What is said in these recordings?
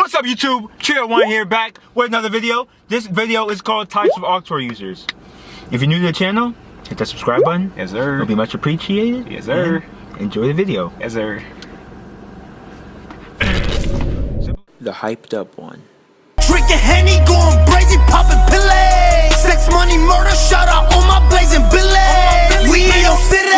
What's up, YouTube? Ginuwine here, back with another video. This video is called Types of Auctor Users. If you're new to the channel, hit that subscribe button. Yes, sir. It'll be much appreciated. Yes, sir. And enjoy the video. Yes, sir. The hyped up one. Drinking Henny, going crazy, popping pillay. Sex, money, murder, shout out all my blazing billet. We in your city.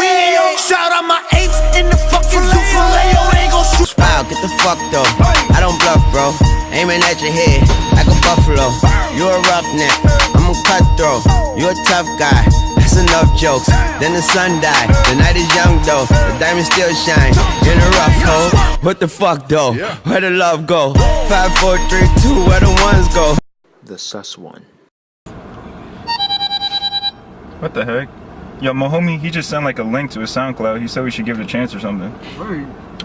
Shout out my apes in the fucking zoo filet. Yo, they gon' shoot. Wow, get the fuck though. I don't bluff, bro. Aiming at your head like a buffalo. You a roughneck, I'm a cutthroat. You a tough guy. That's enough jokes. Then the sun died. The night is young though. The diamonds still shine. In a rough hole. What the fuck though? Where the love go? 5, 4, 3, 2. Where the ones go? The sus one. What the heck? Yo, my homie, he just sent like a link to his SoundCloud. He said we should give it a chance or something.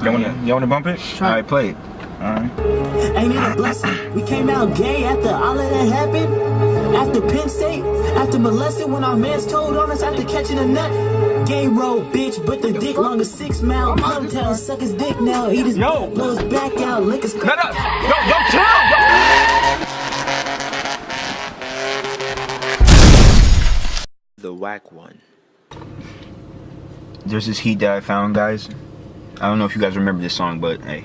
Y'all wanna bump it? Alright, play it. Alright. Ain't it a blessing? We came out gay after all of that happened. After Penn State, after molested when our mans told on us after catching a nut. Gay road, bitch, but the dick long as 6 mile. Hometown, suck his dick now, eat his blow his back out, lick his crack. Yo, chill! The whack one. There's this heat that I found, guys. I don't know if you guys remember this song, but hey.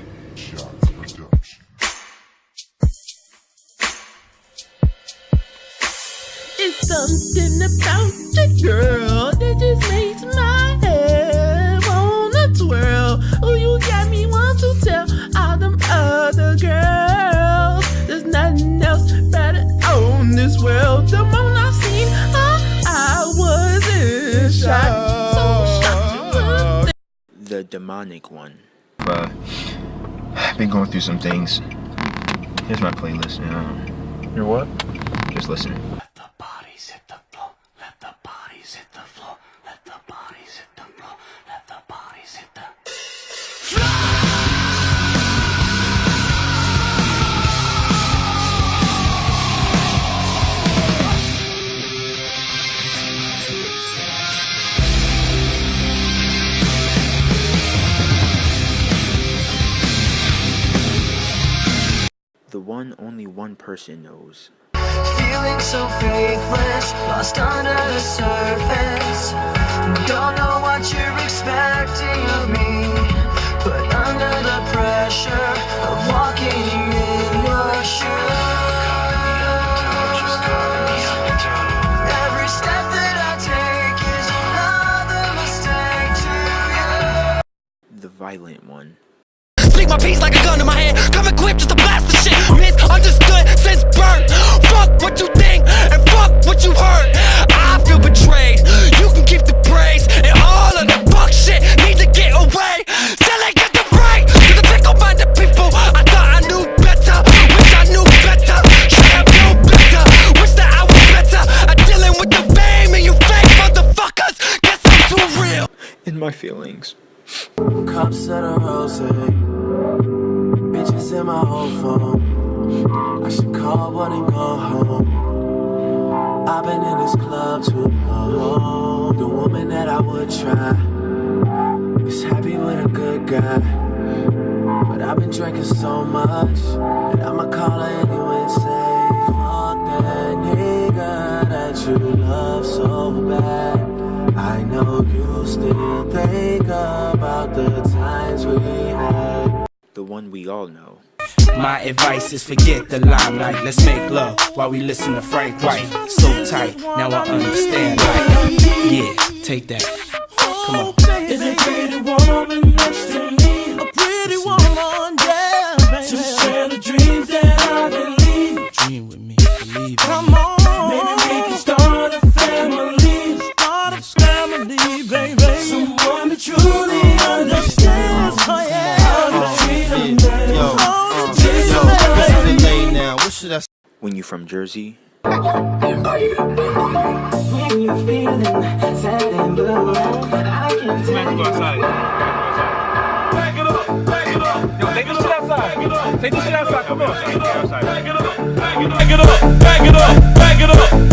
It's something about you, girl, that just makes my head wanna twirl. Oh, you got me want to tell all them other girls there's nothing else better on this world. The moment I seen her, I was in shock. So shocked. The demonic one. I've been going through some things. Here's my playlist. Your what? Just listen. Let the bodies hit the floor. Let the bodies hit the floor. Let the bodies hit the floor. Let the bodies hit the The one only one person knows. Feeling so faithless, lost under the surface. Don't know what you're expecting of me, but under the pressure of walking in your shoes, every step that I take is another mistake to you. The violent one. Speak my piece like a gun in my hand. Come equipped just to blast the shit. Misunderstood since birth. Fuck what you think and fuck what you heard. I feel betrayed. You can keep the praise and all of that fuck shit need to get away. Still ain't get the right. Cause the fickle-minded people, I thought I knew better. Wish I knew better. Should have known better. Wish that I was better at dealing with the fame and you fake motherfuckers. Guess I'm too real. In my feelings. Cups of the rose, bitches in my whole phone. I should call one and go home. I've been in this club too long. The woman that I would try is happy with a good guy, but I've been drinking so much, and I'ma call her anyway and say, fuck that nigga that you love so bad. I know you still think about the times we had. The one we all know. My advice is forget the limelight. Let's make love while we listen to Frank White. So tight, now I understand. Like, yeah, take that. Come on. Is a pretty woman next to me? A pretty woman, yeah, baby. To share the dreams that I believe. Dream with me, believe. Come on, maybe we can start a family. Start a family, baby. Someone that truly understands. Oh yeah. When you from Jersey. When you're feeling sad and blue, I can tell you. Back it up, back it up. Yo, take this shit outside. Take this shit outside. Come on. Back it up, back it up, back it up, back it up, back it up.